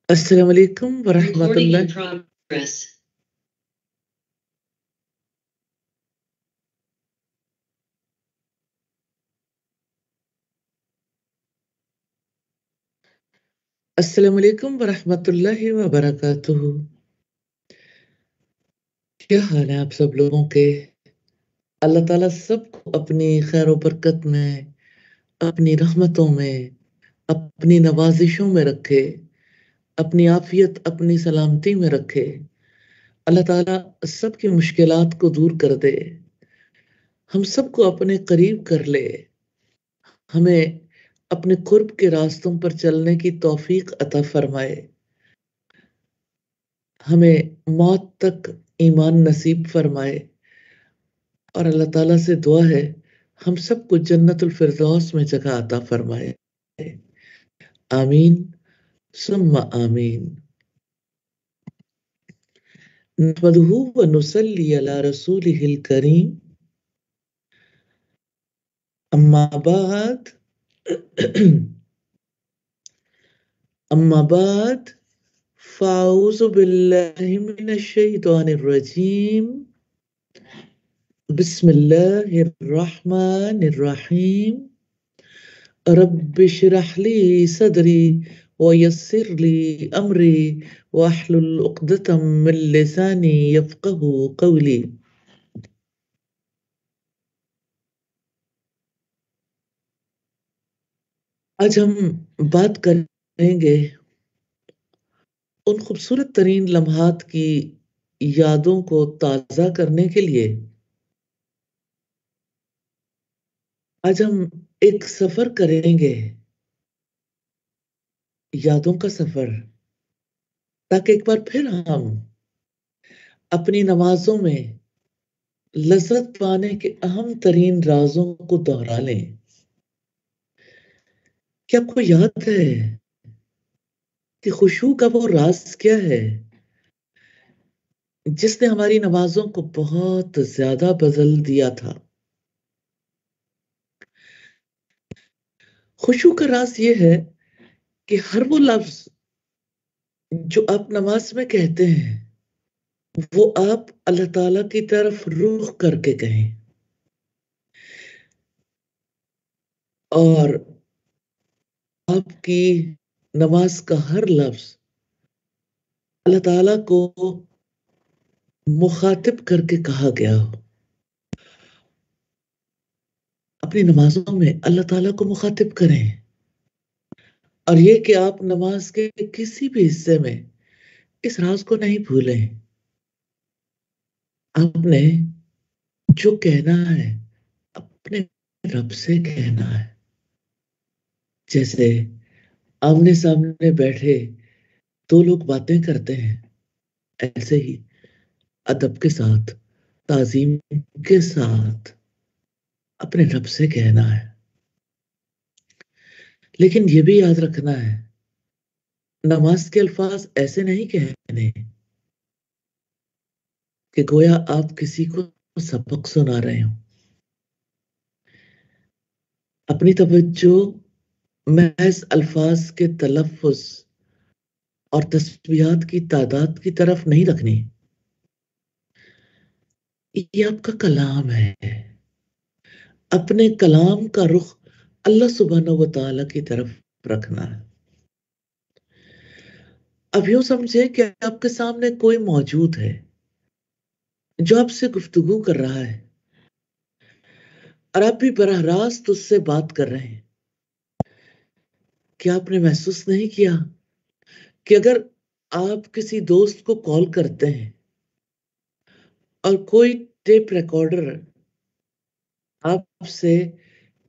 السلام علیکم ورحمۃ اللہ. السلام علیکم ورحمۃ اللہ وبرکاتہ. کیا حال ہے آپ سب لوگوں کے؟ اللہ تعالیٰ سب کو اپنی خیر و برکت میں، اپنی رحمتوں میں، اپنی نوازشوں میں رکھے، اپنی عافیت، اپنی سلامتی میں رکھے. اللہ تعالیٰ سب کی مشکلات کو دور کر دے، ہم سب کو اپنے قریب کر لے، ہمیں اپنے قرب کے راستوں پر چلنے کی توفیق عطا فرمائے، ہمیں موت تک ایمان نصیب فرمائے. اور اللہ تعالیٰ سے دعا ہے ہم سب کو جنت الفردوس میں جگہ عطا فرمائے. آمین ثم آمین. نحمدہ ونصلی علی رسولہ الکریم. اما بعد اما بعد فاعوذ باللہ من الشیطان الرجیم. بسم اللہ الرحمن الرحیم. رب اشرح لی صدری ویسر لی امری واحلل عقدۃ من لسانی یفقہوا قولی. آج ہم بات کریں گے ان خوبصورت ترین لمحات کی یادوں کو تازہ کرنے کے لیے. آج ہم ایک سفر کریں گے، یادوں کا سفر، تاکہ ایک بار پھر ہم اپنی نمازوں میں لذت پانے کے اہم ترین رازوں کو دہرا لیں. کیا آپ کو یاد ہے کہ خشوع کا وہ راز کیا ہے جس نے ہماری نمازوں کو بہت زیادہ بدل دیا تھا؟ خشوع کا راز یہ ہے کہ ہر وہ لفظ جو آپ نماز میں کہتے ہیں وہ آپ اللہ تعالیٰ کی طرف رخ کر کے کہیں، اور آپ کی نماز کا ہر لفظ اللہ تعالیٰ کو مخاطب کر کے کہا گیا ہو. اپنی نمازوں میں اللہ تعالیٰ کو مخاطب کریں، اور یہ کہ آپ نماز کے کسی بھی حصے میں اس راز کو نہیں بھولیں. آپ نے جو کہنا ہے اپنے رب سے کہنا ہے. جیسے آمنے سامنے بیٹھے دو لوگ باتیں کرتے ہیں، ایسے ہی ادب کے ساتھ، تعظیم کے ساتھ اپنے رب سے کہنا ہے. لیکن یہ بھی یاد رکھنا ہے نماز کے الفاظ ایسے نہیں کہنے کہ گویا آپ کسی کو سبق سنا رہے ہوں. اپنی توجہ محض الفاظ کے تلفظ اور تسبیحات کی تعداد کی طرف نہیں رکھنی. یہ آپ کا کلام ہے، اپنے کلام کا رخ اللہ سبحانہ و تعالیٰ کی طرف رکھنا ہے. اب یوں سمجھے کہ آپ کے سامنے کوئی موجود ہے جو آپ سے گفتگو کر رہا ہے، اور آپ بھی براہ راست اس سے بات کر رہے ہیں. کیا آپ نے محسوس نہیں کیا کہ اگر آپ کسی دوست کو کال کرتے ہیں اور کوئی ٹیپ ریکارڈر آپ سے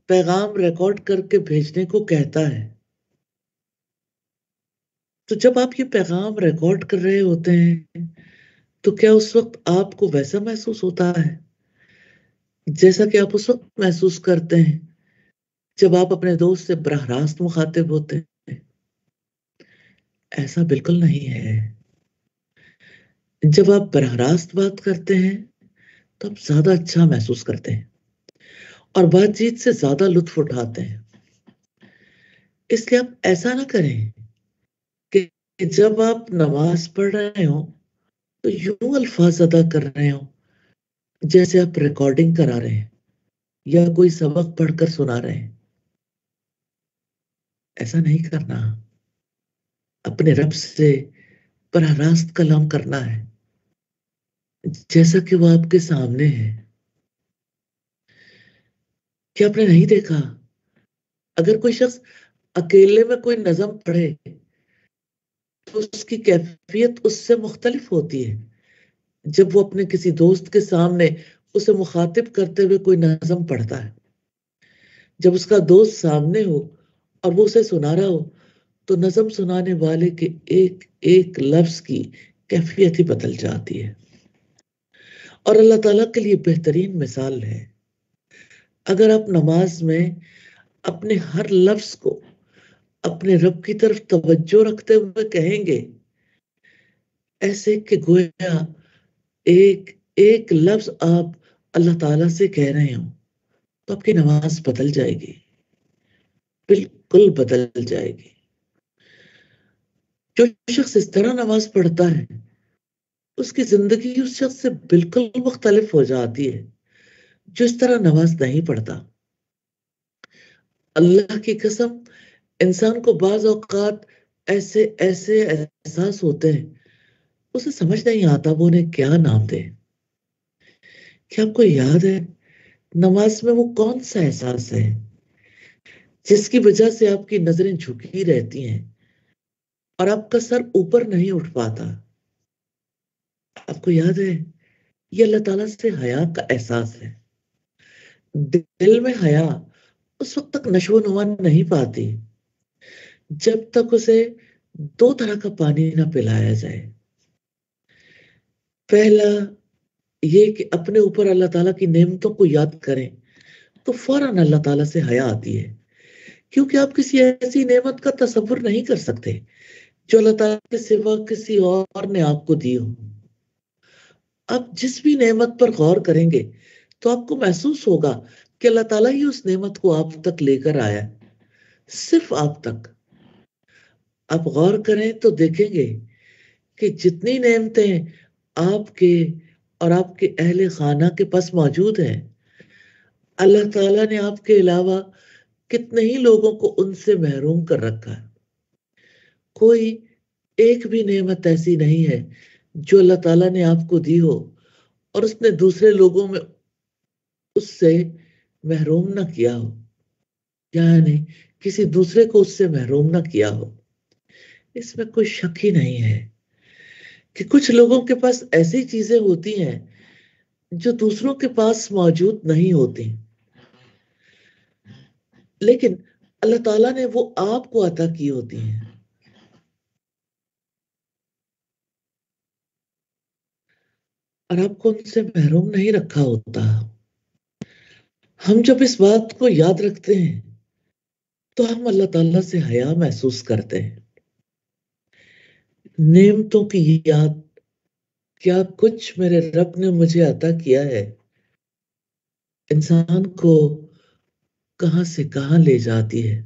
پیغام ریکارڈ کر کے بھیجنے کو کہتا ہے، تو جب آپ یہ پیغام ریکارڈ کر رہے ہوتے ہیں تو کیا اس وقت آپ کو ویسا محسوس ہوتا ہے جیسا کہ آپ اس وقت محسوس کرتے ہیں جب آپ اپنے دوست سے براہ راست مخاطب ہوتے ہیں؟ ایسا بالکل نہیں ہے. جب آپ براہ راست بات کرتے ہیں تو آپ زیادہ اچھا محسوس کرتے ہیں اور بات چیت سے زیادہ لطف اٹھاتے ہیں. اس لیے آپ ایسا نہ کریں کہ جب آپ نماز پڑھ رہے ہو تو یوں الفاظ ادا کر رہے ہو جیسے آپ ریکارڈنگ کرا رہے ہیں یا کوئی سبق پڑھ کر سنا رہے ہیں. ایسا نہیں کرنا. اپنے رب سے براہ راست کلام کرنا ہے جیسا کہ وہ آپ کے سامنے ہے. کیا آپ نے نہیں دیکھا اگر کوئی شخص اکیلے میں کوئی نظم پڑھے تو اس کی کیفیت اس سے مختلف ہوتی ہے جب وہ اپنے کسی دوست کے سامنے اسے مخاطب کرتے ہوئے کوئی نظم پڑھتا ہے. جب اس کا دوست سامنے ہو اور وہ اسے سنا رہا ہو تو نظم سنانے والے کے ایک ایک لفظ کی کیفیت ہی بدل جاتی ہے. اور اللہ تعالیٰ کے لیے بہترین مثال ہے. اگر آپ نماز میں اپنے ہر لفظ کو اپنے رب کی طرف توجہ رکھتے ہوئے کہیں گے ایسے کہ گویا ایک ایک لفظ آپ اللہ تعالیٰ سے کہہ رہے ہوں تو آپ کی نماز بدل جائے گی، بالکل بدل جائے گی. جو شخص اس طرح نماز پڑھتا ہے اس کی زندگی اس شخص سے بالکل مختلف ہو جاتی ہے جو اس طرح نماز نہیں پڑھتا. اللہ کی قسم انسان کو بعض اوقات ایسے ایسے احساس ہوتے ہیں اسے سمجھ نہیں آتا وہ انہیں کیا نام دے. کیا آپ کو یاد ہے نماز میں وہ کون سا احساس ہے جس کی وجہ سے آپ کی نظریں جھکی رہتی ہیں اور آپ کا سر اوپر نہیں اٹھ پاتا؟ آپ کو یاد ہے یہ اللہ تعالیٰ سے حیا کا احساس ہے. دل میں حیا اس وقت تک نشو و نما نہیں پاتی جب تک اسے دو طرح کا پانی نہ پلایا جائے. پہلا یہ کہ اپنے اوپر اللہ تعالیٰ کی نعمتوں کو یاد کریں تو فوراً اللہ تعالیٰ سے حیا آتی ہے کیونکہ آپ کسی ایسی نعمت کا تصور نہیں کر سکتے جو اللہ تعالیٰ کے سوا کسی اور نے آپ کو دی ہو. آپ جس بھی نعمت پر غور کریں گے تو آپ کو محسوس ہوگا کہ اللہ تعالیٰ ہی اس نعمت کو آپ تک لے کر آیا، صرف آپ تک. آپ غور کریں تو دیکھیں گے کہ جتنی نعمتیں آپ کے اور آپ کے اہل خانہ کے پاس موجود ہیں اللہ تعالیٰ نے آپ کے علاوہ کتنے ہی لوگوں کو ان سے محروم کر رکھا ہے. کوئی ایک بھی نعمت ایسی نہیں ہے جو اللہ تعالیٰ نے آپ کو دی ہو اور اس نے دوسرے لوگوں میں اس سے محروم نہ کیا ہو، یعنی کسی دوسرے کو اس سے محروم نہ کیا ہو. اس میں کوئی شک ہی نہیں ہے کہ کچھ لوگوں کے پاس ایسی چیزیں ہوتی ہیں جو دوسروں کے پاس موجود نہیں ہوتی لیکن اللہ تعالیٰ نے وہ آپ کو عطا کی ہوتی ہیں. اور آپ کو ان سے محروم نہیں رکھا ہوتا. ہم جب اس بات کو یاد رکھتے ہیں تو ہم اللہ تعالیٰ سے حیا محسوس کرتے ہیں. نعمتوں کی یاد، کیا کچھ میرے رب نے مجھے عطا کیا ہے، انسان کو کہاں سے کہاں لے جاتی ہے.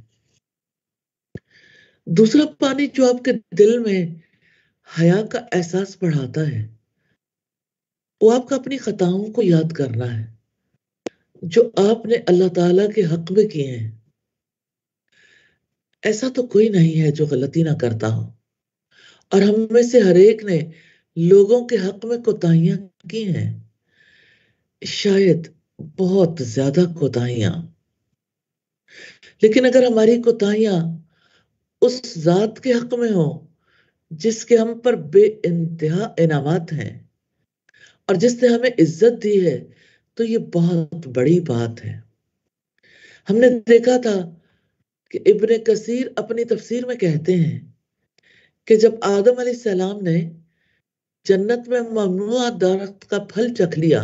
دوسرا پانی جو آپ کے دل میں حیا کا احساس بڑھاتا ہے وہ آپ کا اپنی خطاؤں کو یاد کرنا ہے جو آپ نے اللہ تعالیٰ کے حق میں کیے ہیں. ایسا تو کوئی نہیں ہے جو غلطی نہ کرتا ہو اور ہم میں سے ہر ایک نے لوگوں کے حق میں کوتاہیاں کی ہیں، شاید بہت زیادہ کوتاہیاں. لیکن اگر ہماری کوتاہیاں اس ذات کے حق میں ہوں جس کے ہم پر بے انتہا انعامات ہیں اور جس نے ہمیں عزت دی ہے تو یہ بہت بڑی بات ہے. ہم نے دیکھا تھا کہ ابن کثیر اپنی تفسیر میں کہتے ہیں کہ جب آدم علیہ السلام نے جنت میں ممنوع درخت کا پھل چکھ لیا،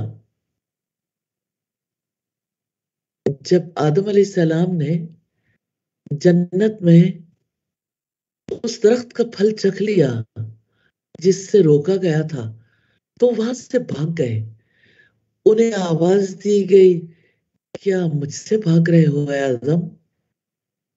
جب آدم علیہ السلام نے جنت میں اس درخت کا پھل چکھ لیا جس سے روکا گیا تھا تو وہاں سے بھاگ گئے. انہیں آواز دی گئی کیا مجھ سے بھاگ رہے ہو اے آدم؟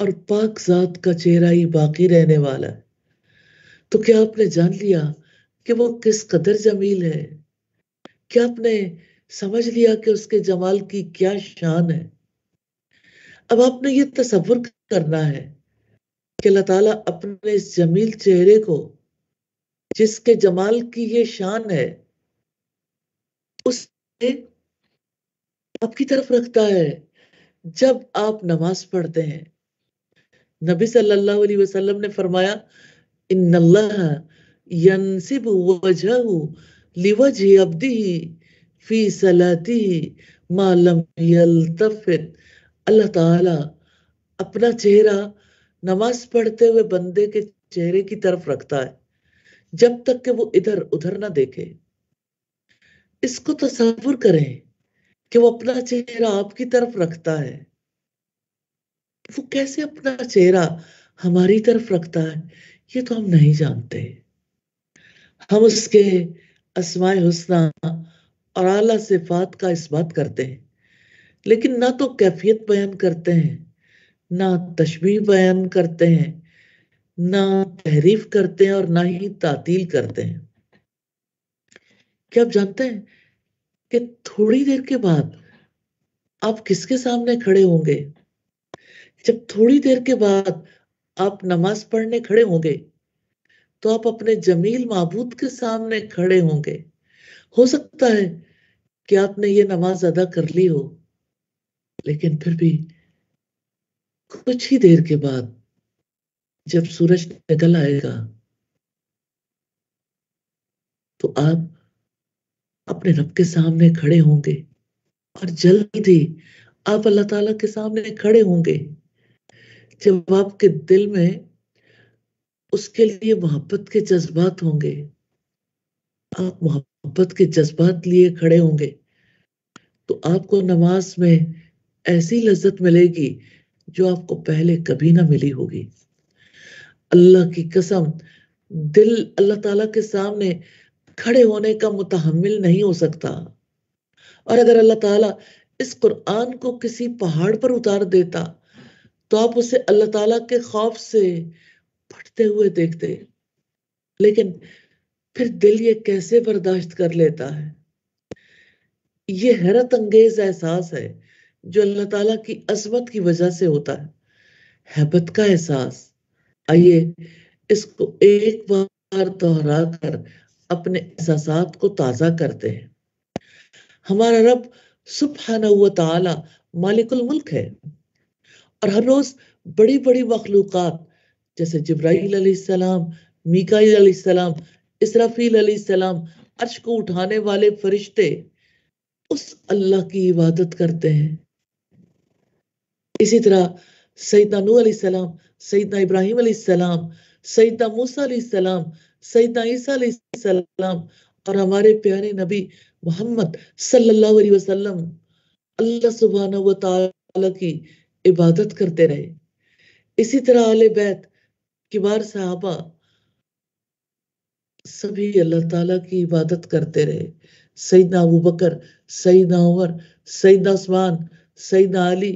اور پاک ذات کا چہرہ ہی باقی رہنے والا ہے، تو کیا آپ نے جان لیا کہ وہ کس قدر جمیل ہے؟ کیا آپ نے سمجھ لیا کہ اس کے جمال کی کیا شان ہے؟ اب آپ نے یہ تصور کرنا ہے کہ اللہ تعالیٰ اپنے اس جمیل چہرے کو، جس کے جمال کی یہ شان ہے، اس سے آپ کی طرف رکھتا ہے جب آپ نماز پڑھتے ہیں۔ نبی صلی اللہ علیہ وسلم نے فرمایا، ان اللہ ینصب وجہہ لوجہ عبدہ فی صلاتہ ما لم یلتفت۔ اللہ تعالی اپنا چہرہ نماز پڑھتے ہوئے بندے کے چہرے کی طرف رکھتا ہے جب تک کہ وہ ادھر ادھر نہ دیکھے۔ اس کو تصور کریں کہ وہ اپنا چہرہ آپ کی طرف رکھتا ہے، وہ کیسے اپنا چہرہ ہماری طرف رکھتا ہے یہ تو ہم نہیں جانتے۔ ہم اس کے اسماء حسنی اور اعلیٰ صفات کا اس بات کرتے ہیں، لیکن نہ تو کیفیت بیان کرتے ہیں، نہ تشبیہ بیان کرتے ہیں، نہ تحریف کرتے ہیں، اور نہ ہی تعطیل کرتے ہیں۔ کیا آپ جانتے ہیں کہ تھوڑی دیر کے بعد آپ کس کے سامنے کھڑے ہوں گے؟ جب تھوڑی دیر کے بعد آپ نماز پڑھنے کھڑے ہوں گے تو آپ اپنے جمیل معبود کے سامنے کھڑے ہوں گے۔ ہو سکتا ہے کہ آپ نے یہ نماز ادا کر لی ہو، لیکن پھر بھی کچھ ہی دیر کے بعد جب سورج نکل آئے گا تو آپ اپنے رب کے سامنے کھڑے ہوں گے، اور جلد ہی آپ اللہ تعالیٰ کے سامنے کھڑے ہوں گے جب آپ کے دل میں اس کے لیے محبت کے جذبات ہوں گے۔ آپ محبت کے جذبات لیے کھڑے ہوں گے تو آپ کو نماز میں ایسی لذت ملے گی جو آپ کو پہلے کبھی نہ ملی ہوگی۔ اللہ کی قسم، دل اللہ تعالیٰ کے سامنے کھڑے ہونے کا متحمل نہیں ہو سکتا، اور اگر اللہ تعالیٰ اس قرآن کو کسی پہاڑ پر اتار دیتا تو آپ اسے اللہ تعالیٰ کے خوف سے پھٹتے ہوئے دیکھتے، لیکن پھر دل یہ کیسے برداشت کر لیتا ہے؟ یہ حیرت انگیز احساس ہے جو اللہ تعالیٰ کی عظمت کی وجہ سے ہوتا ہے، ہیبت کا احساس۔ آئیے اس کو ایک بار دہرا کر اپنے احساسات کو تازہ کرتے ہیں۔ ہمارا رب سبحانہ و تعالی مالک الملک ہے، اور ہر روز بڑی بڑی مخلوقات جیسے جبرائیل علیہ السلام، میکائیل علیہ السلام، اسرافیل علیہ السلام، عرش کو اٹھانے والے فرشتے اس اللہ کی عبادت کرتے ہیں۔ اسی طرح سیدنا نوح علیہ السلام، سیدنا ابراہیم علیہ السلام، سیدنا موسیٰ علیہ السلام، سیدنا عیسیٰ علیہ السلام، اور ہمارے پیارے نبی محمد صلی اللہ علیہ وسلم اللہ سبحانہ و تعالی کی عبادت کرتے رہے۔ اسی طرح اہل بیت، کبار صحابہ، سبھی اللہ تعالیٰ کی عبادت کرتے رہے۔ سیدنا ابو بکر، سیدنا عمر، سیدنا عثمان، سیدنا علی،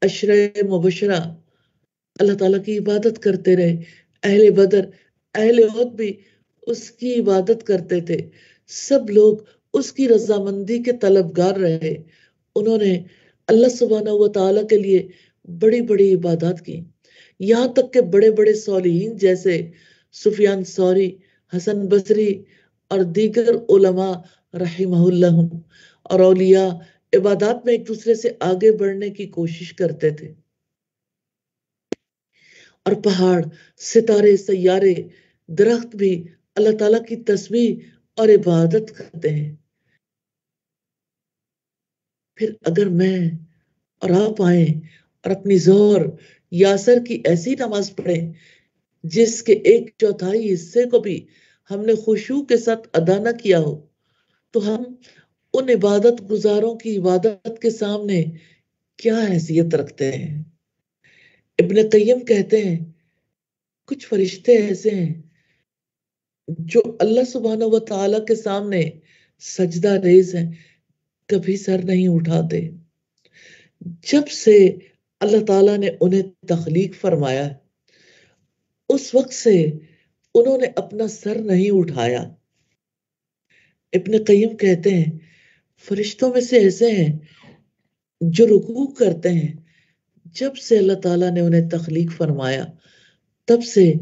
عشرہ مبشرہ اللہ تعالیٰ کی عبادت کرتے رہے۔ اہل بدر، اہل احد بھی اس کی عبادت کرتے تھے۔ سب لوگ اس کی رضامندی کے طلبگار رہے۔ انہوں نے اللہ سبحانہ و تعالیٰ کے لیے بڑی بڑی عبادات کی، یہاں تک کہ بڑے بڑے صالحین جیسے سفیان ثوری، حسن بصری اور دیگر علماء رحمہ اللہ اور اولیاء عبادات میں ایک دوسرے سے آگے بڑھنے کی کوشش کرتے تھے، اور پہاڑ، ستارے، سیارے، درخت بھی اللہ تعالیٰ کی تسبیح اور عبادت کرتے ہیں۔ پھر اگر میں اور آپ آئیں اور اپنی ظہر یا عصر کی ایسی نماز پڑھیں جس کے 1/4 حصے کو بھی ہم نے خشوع کے ساتھ ادا نہ کیا ہو، تو ہم ان عبادت گزاروں کی عبادت کے سامنے کیا حیثیت رکھتے ہیں؟ ابن قیم کہتے ہیں کچھ فرشتے ایسے ہیں جو اللہ سبحانہ و تعالیٰ کے سامنے سجدہ ریز ہیں، کبھی سر نہیں اٹھاتے۔ جب سے اللہ تعالیٰ نے انہیں تخلیق فرمایا، اس وقت سے انہوں نے اپنا سر نہیں اٹھایا۔ ابن قیم کہتے ہیں فرشتوں میں سے ایسے ہیں جو رکوع کرتے ہیں، جب سے اللہ تعالیٰ نے انہیں تخلیق فرمایا تب سے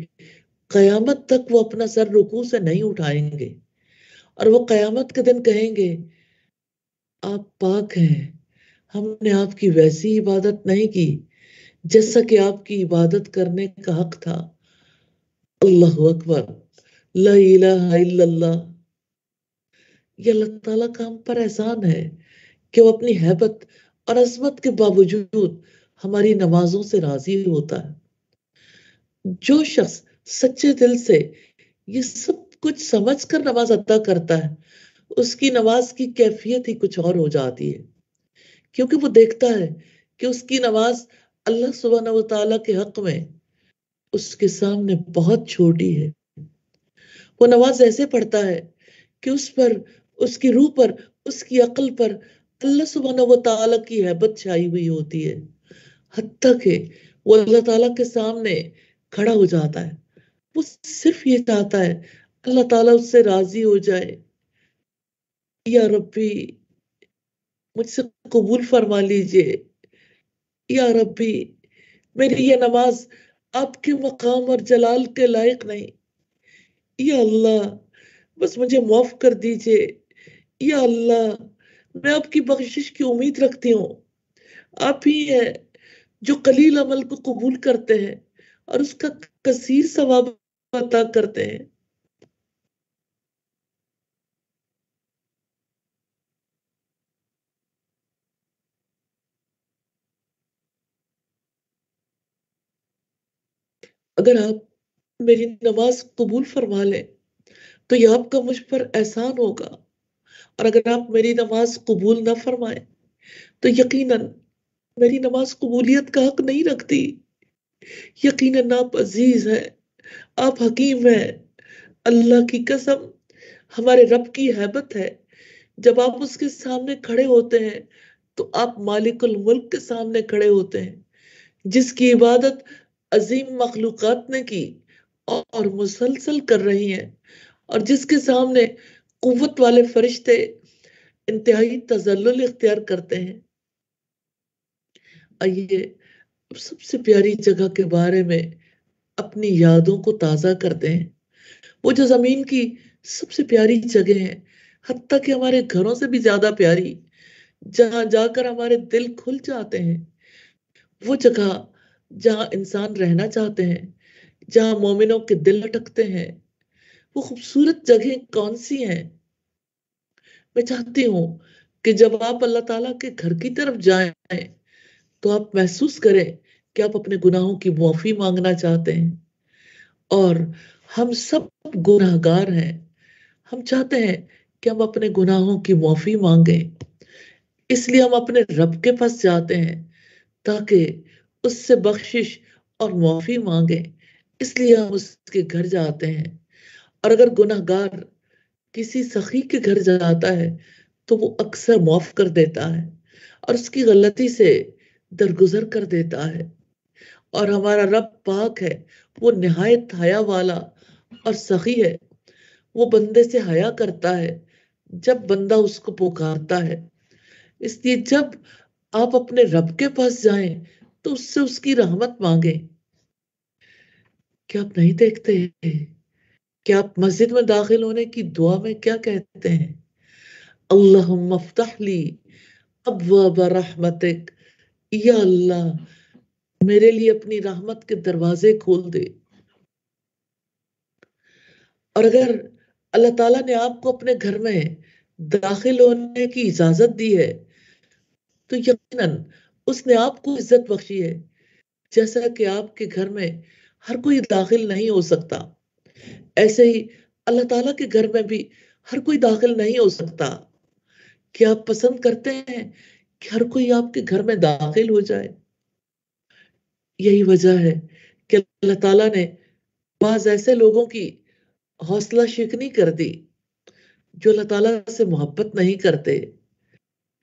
قیامت تک وہ اپنا سر رکوع سے نہیں اٹھائیں گے، اور وہ قیامت کے دن کہیں گے آپ پاک ہیں، ہم نے آپ کی ویسی عبادت نہیں کی جیسا کہ آپ کی عبادت کرنے کا حق تھا۔ اللہ اکبر، لا الہ الا اللہ۔ یہ اللہ تعالیٰ کا ہم پر احسان ہے کہ وہ اپنی ہیبت اور عظمت کے باوجود ہماری نمازوں سے راضی ہوتا ہے۔ جو شخص سچے دل سے یہ سب کچھ سمجھ کر نماز ادا کرتا ہے، اس کی نماز کی کیفیت ہی کچھ اور ہو جاتی ہے، کیونکہ وہ دیکھتا ہے کہ اس کی نماز اللہ سبحانہ و تعالیٰ کے حق میں اس کے سامنے بہت چھوٹی ہے۔ وہ نماز ایسے پڑھتا ہے کہ اس پر، اس کی روح پر، اس کی عقل پر اللہ سبحانہ و تعالیٰ کی ہیبت چھائی ہوئی ہوتی ہے، حتیٰ کہ وہ اللہ تعالیٰ کے سامنے کھڑا ہو جاتا ہے۔ وہ صرف یہ چاہتا ہے اللہ تعالیٰ اس سے راضی ہو جائے، یا ربی مجھ سے قبول فرما لیجئے، یا ربی میری یہ نماز آپ کے مقام اور جلال کے لائق نہیں، یا اللہ بس مجھے معاف کر دیجئے، یا اللہ میں آپ کی بخشش کی امید رکھتی ہوں، آپ ہی ہیں جو قلیل عمل کو قبول کرتے ہیں اور اس کا کثیر ثواب عطا کرتے ہیں۔ اگر آپ میری نماز قبول فرما لیں تو یہ آپ کا مجھ پر احسان ہوگا، اور اگر آپ میری نماز قبول نہ فرمائیں تو یقیناً میری نماز قبولیت کا حق نہیں رکھتی۔ یقیناً آپ عزیز ہیں، آپ حکیم ہیں۔ اللہ کی قسم، ہمارے رب کی ہیبت ہے، جب آپ اس کے سامنے کھڑے ہوتے ہیں تو آپ مالک الملک کے سامنے کھڑے ہوتے ہیں، جس کی عبادت عظیم مخلوقات نے کی اور مسلسل کر رہی ہیں، اور جس کے سامنے قوت والے فرشتے انتہائی تذلل اختیار کرتے ہیں۔ آئیے اب سب سے پیاری جگہ کے بارے میں اپنی یادوں کو تازہ کرتے ہیں، وہ جو زمین کی سب سے پیاری جگہ ہیں، حتیٰ کہ ہمارے گھروں سے بھی زیادہ پیاری، جہاں جا کر ہمارے دل کھل جاتے ہیں، وہ جگہ جہاں انسان رہنا چاہتے ہیں، جہاں مومنوں کے دل اٹکتے ہیں۔ وہ خوبصورت جگہیں کون سی ہیں؟ میں چاہتی ہوں کہ جب آپ اللہ تعالیٰ کے گھر کی طرف جائیں تو آپ محسوس کریں کہ آپ اپنے گناہوں کی معافی مانگنا چاہتے ہیں، اور ہم سب گناہگار ہیں۔ ہم چاہتے ہیں کہ ہم اپنے گناہوں کی معافی مانگیں، اس لیے ہم اپنے رب کے پاس جاتے ہیں تاکہ اس سے بخشش اور معافی مانگیں، اس لیے ہم اس کے گھر جاتے ہیں۔ اور اگر گناہگار کسی سخی کے گھر جاتا ہے تو وہ اکثر معاف کر دیتا ہے اور اس کی غلطی سے درگزر کر دیتا ہے۔ اور ہمارا رب پاک ہے، وہ نہایت حیا والا اور سخی ہے، وہ بندے سے حیا کرتا ہے جب بندہ اس کو پکارتا ہے۔ اس لیے جب آپ اپنے رب کے پاس جائیں تو اس سے اس کی رحمت مانگیں۔ کیا آپ نہیں دیکھتے کہ آپ مسجد میں داخل ہونے کی دعا میں کیا کہتے ہیں؟ اللہم افتح لی ابواب رحمتک، یا اللہ میرے لیے اپنی رحمت کے دروازے کھول دے۔ اور اگر اللہ تعالیٰ نے آپ کو اپنے گھر میں داخل ہونے کی اجازت دی ہے تو یقیناً اس نے آپ کو عزت بخشی ہے، جیسا کہ آپ کے گھر میں ہر کوئی داخل نہیں ہو سکتا، ایسے ہی اللہ تعالیٰ کے گھر میں بھی ہر کوئی داخل نہیں ہو سکتا۔ کیا آپ پسند کرتے ہیں کہ ہر کوئی آپ کے گھر میں داخل ہو جائے؟ یہی وجہ ہے کہ اللہ تعالیٰ نے بعض ایسے لوگوں کی حوصلہ شکنی کر دی جو اللہ تعالیٰ سے محبت نہیں کرتے،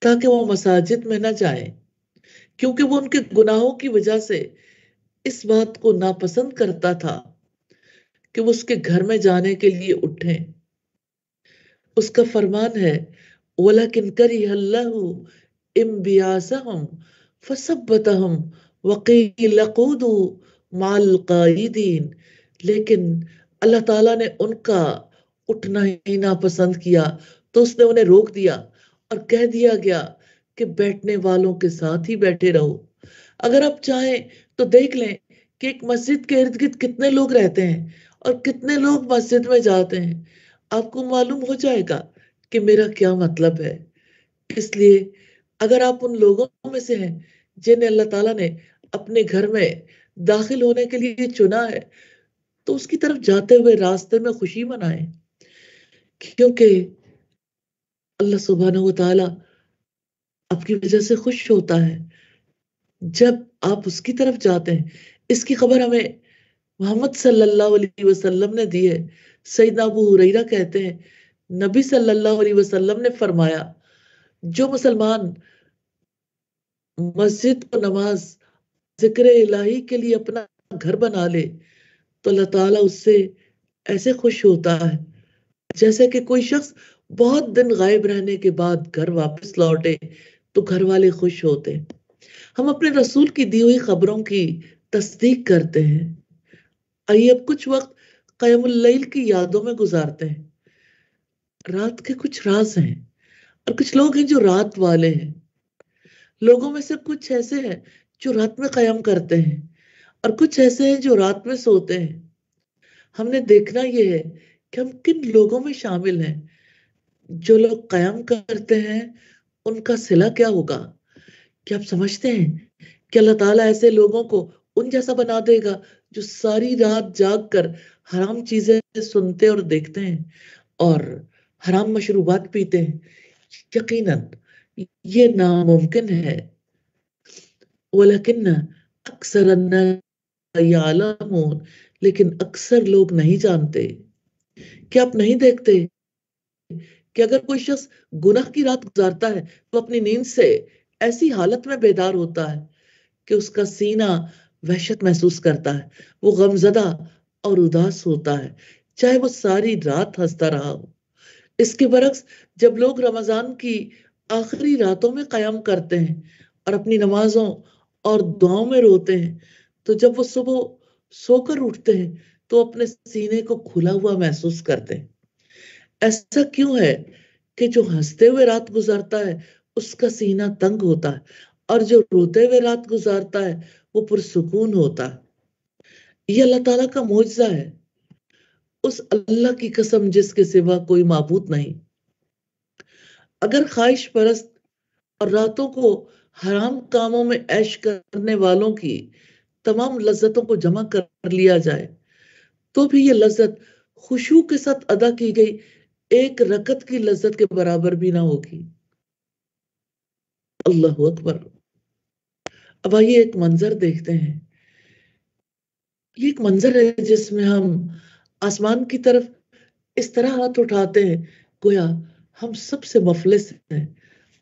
تاکہ وہ مساجد میں نہ جائیں، کیونکہ وہ ان کے گناہوں کی وجہ سے اس بات کو ناپسند کرتا تھا کہ وہ اس کے گھر میں جانے کے لیے اٹھیں۔ اس کا فرمان ہے وَلَكِنْ كَرِهَ اللَّهُ انبِعَاثَهُمْ فَثَبَّتَهُمْ وَقِيلَ قُعُودُوا مَعَ الْقَاعِدِينَ، لیکن اللہ تعالیٰ نے ان کا اٹھنا ہی ناپسند کیا تو اس نے انہیں روک دیا اور کہہ دیا گیا کہ بیٹھنے والوں کے ساتھ ہی بیٹھے رہو۔ اگر آپ چاہیں تو دیکھ لیں کہ ایک مسجد کے ارد گرد کتنے لوگ رہتے ہیں اور کتنے لوگ مسجد میں جاتے ہیں، آپ کو معلوم ہو جائے گا کہ میرا کیا مطلب ہے۔ اس لیے اگر آپ ان لوگوں میں سے ہیں جنہیں اللہ تعالیٰ نے اپنے گھر میں داخل ہونے کے لیے چنا ہے، تو اس کی طرف جاتے ہوئے راستے میں خوشی منائیں، کیونکہ اللہ سبحانہ و تعالیٰ آپ کی وجہ سے خوش ہوتا ہے جب آپ اس کی طرف جاتے ہیں۔ اس کی خبر ہمیں محمد صلی اللہ علیہ وسلم نے دی ہے۔ سیدنا ابو ہریرہ کہتے ہیں نبی صلی اللہ علیہ وسلم نے فرمایا جو مسلمان مسجد کو نماز ذکر الہی کے لیے اپنا گھر بنا لے تو اللہ تعالیٰ اس سے ایسے خوش ہوتا ہے جیسے کہ کوئی شخص بہت دن غائب رہنے کے بعد گھر واپس لوٹے تو گھر والے خوش ہوتے ہیں۔ ہم اپنے رسول کی دی ہوئی خبروں کی تصدیق کرتے ہیں۔ آئیے اب کچھ وقت قیام اللیل کی یادوں میں گزارتے ہیں۔ رات کے کچھ راز ہیں اور کچھ لوگ ہیں جو رات والے ہیں۔ لوگوں میں سے کچھ ایسے ہیں جو رات میں قیام کرتے ہیں اور کچھ ایسے ہیں جو رات میں سوتے ہیں۔ ہم نے دیکھنا یہ ہے کہ ہم کن لوگوں میں شامل ہیں۔ جو لوگ قیام کرتے ہیں ان کا صلہ کیا ہوگا؟ کیا آپ سمجھتے ہیں کہ اللہ تعالیٰ ایسے لوگوں کو ان جیسا بنا دے گا جو ساری رات جاگ کر حرام چیزیں سنتے اور دیکھتے ہیں اور حرام مشروبات پیتے ہیں؟ یقیناً یہ ناممکن ہے۔ وَلَكِنَّ أَكْثَرَ النَّاسِ يَعْلَمُونَ، لیکن اکثر لوگ نہیں جانتے۔ کیا آپ نہیں دیکھتے کہ اگر کوئی شخص گناہ کی رات گزارتا ہے تو اپنی نیند سے ایسی حالت میں بیدار ہوتا ہے کہ اس کا سینہ وحشت محسوس کرتا ہے، وہ غمزدہ اور اداس ہوتا ہے چاہے وہ ساری رات ہنستا رہا ہو۔ اس کے برعکس جب لوگ رمضان کی آخری راتوں میں قیام کرتے ہیں اور اپنی نمازوں اور دعاؤں میں روتے ہیں تو جب وہ صبح سو کر اٹھتے ہیں تو اپنے سینے کو کھلا ہوا محسوس کرتے ہیں۔ ایسا کیوں ہے کہ جو ہنستے ہوئے رات گزارتا ہے اس کا سینہ تنگ ہوتا ہے اور جو روتے ہوئے رات گزارتا ہے وہ پرسکون ہوتا ہے؟ یہ اللہ تعالیٰ کا معجزہ ہے، اس اللہ کی قسم جس کے سوا کوئی معبود نہیں۔ اگر خواہش پرست اور راتوں کو حرام کاموں میں عیش کرنے والوں کی تمام لذتوں کو جمع کر لیا جائے تو بھی یہ لذت خشوع کے ساتھ ادا کی گئی ایک رکعت کی لذت کے برابر بھی نہ ہوگی۔ اللہ اکبر۔ اب آئیے ایک منظر دیکھتے ہیں۔ یہ ایک منظر ہے جس میں ہم آسمان کی طرف اس طرح ہاتھ اٹھاتے ہیں گویا ہم سب سے مفلس ہیں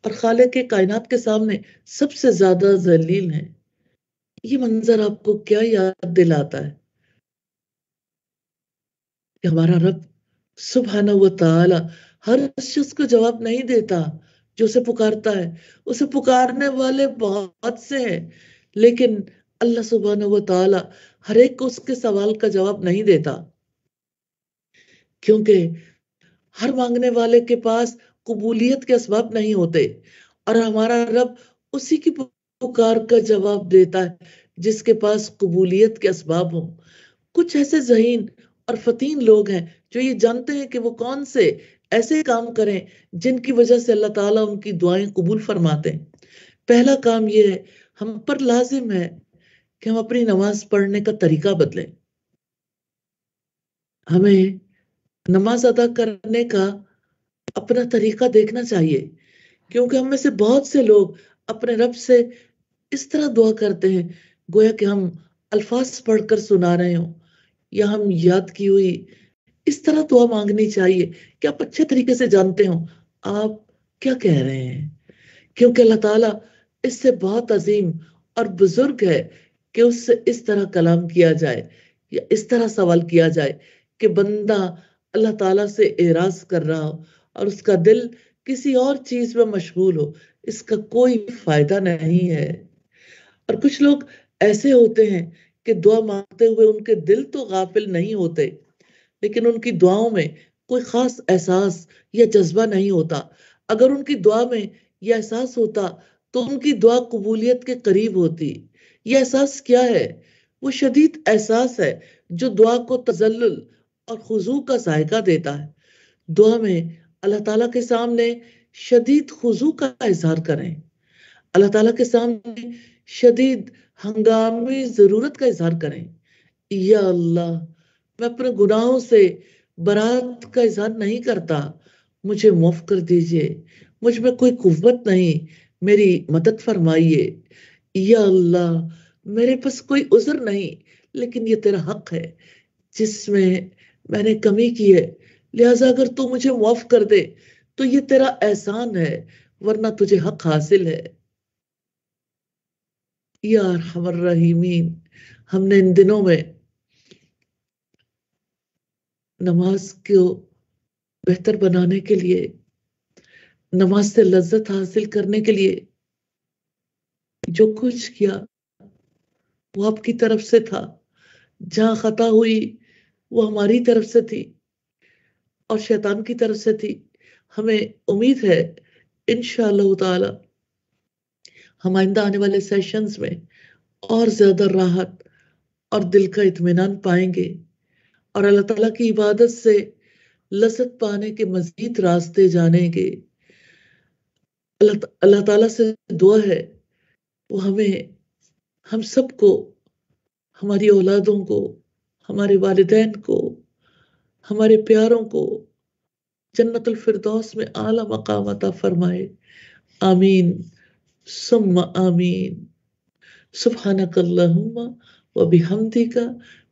اور خالق کے کائنات کے سامنے سب سے زیادہ ذلیل ہیں۔ یہ منظر آپ کو کیا یاد دلاتا ہے؟ کہ ہمارا رب سبحانہ و تعالی ہر شخص کو جواب نہیں دیتا جو اسے پکارتا ہے۔ اسے پکارنے والے بہت سے ہیں لیکن اللہ سبحانہ و تعالی ہر ایک کو اس کے سوال کا جواب نہیں دیتا، کیونکہ ہر مانگنے والے کے پاس قبولیت کے اسباب نہیں ہوتے اور ہمارا رب اسی کی پکار کا جواب دیتا ہے جس کے پاس قبولیت کے اسباب ہوں۔ کچھ ایسے ذہین اور فتین لوگ ہیں جو یہ جانتے ہیں کہ وہ کون سے ایسے کام کریں جن کی وجہ سے اللہ تعالیٰ ان کی دعائیں قبول فرماتے ہیں۔ پہلا کام یہ ہے، ہم پر لازم ہے کہ ہم اپنی نماز پڑھنے کا طریقہ بدلیں۔ ہمیں نماز ادا کرنے کا اپنا طریقہ دیکھنا چاہیے، کیونکہ ہم میں سے بہت سے لوگ اپنے رب سے اس طرح دعا کرتے ہیں گویا کہ ہم الفاظ پڑھ کر سنا رہے ہوں یا ہم یاد کی ہوئی اس طرح دعا مانگنی چاہیے کہ آپ اچھے طریقے سے جانتے ہوں آپ کیا کہہ رہے ہیں، کیونکہ اللہ تعالیٰ اس سے بہت عظیم اور بزرگ ہے کہ اس سے اس طرح کلام کیا جائے یا اس طرح سوال کیا جائے کہ بندہ اللہ تعالیٰ سے اعراض کر رہا ہو اور اس کا دل کسی اور چیز میں مشغول ہو. اس کا کوئی فائدہ نہیں ہے. اور کچھ لوگ ایسے ہوتے ہیں کہ دعا مانگتے ہوئے ان کے دل تو غافل نہیں ہوتے، لیکن ان کی دعاؤں میں کوئی خاص احساس یا جذبہ نہیں ہوتا. اگر ان کی دعا میں یہ احساس ہوتا تو ان کی دعا قبولیت کے قریب ہوتی. یہ احساس کیا ہے؟ وہ شدید احساس ہے جو دعا کو تذلل اور خضوع کا ذائقہ دیتا ہے. دعا میں اللہ تعالیٰ کے سامنے شدید خضوع کا اظہار کریں، اللہ تعالیٰ کے سامنے شدید ہنگامی ضرورت کا اظہار کریں. یا اللہ، میں اپنے گناہوں سے برات کا اظہار نہیں کرتا، مجھے معاف کر دیجئے، مجھ میں کوئی قوت نہیں، میری مدد فرمائیے. یا اللہ، میرے پاس کوئی عذر نہیں، لیکن یہ تیرا حق ہے جس میں نے کمی کی ہے، لہٰذا اگر تو مجھے معاف کر دے تو یہ تیرا احسان ہے، ورنہ تجھے حق حاصل ہے. یا ارحم الراحمین، ہم نے ان دنوں میں نماز کو بہتر بنانے کے لیے، نماز سے لذت حاصل کرنے کے لیے جو کچھ کیا وہ آپ کی طرف سے تھا. جہاں خطا ہوئی وہ ہماری طرف سے تھی اور شیطان کی طرف سے تھی. ہمیں امید ہے انشاءاللہ تعالی ہم آئندہ آنے والے سیشنز میں اور زیادہ راحت اور دل کا اطمینان پائیں گے اور اللہ تعالیٰ کی عبادت سے لذت پانے کے مزید راستے جانیں گے. اللہ تعالیٰ سے دعا ہے وہ ہم سب کو، ہماری اولادوں کو، ہمارے والدین کو، ہمارے پیاروں کو جنت الفردوس میں اعلیٰ مقام عطا فرمائے. آمین ثم آمین. سبحانک اللہم و بحمدک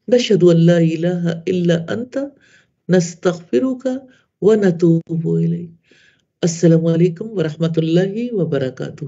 نشہد ان لا الہ الا انت نستغفرک و نتوب الیک. السلام علیکم ورحمۃ اللہ وبرکاتہ.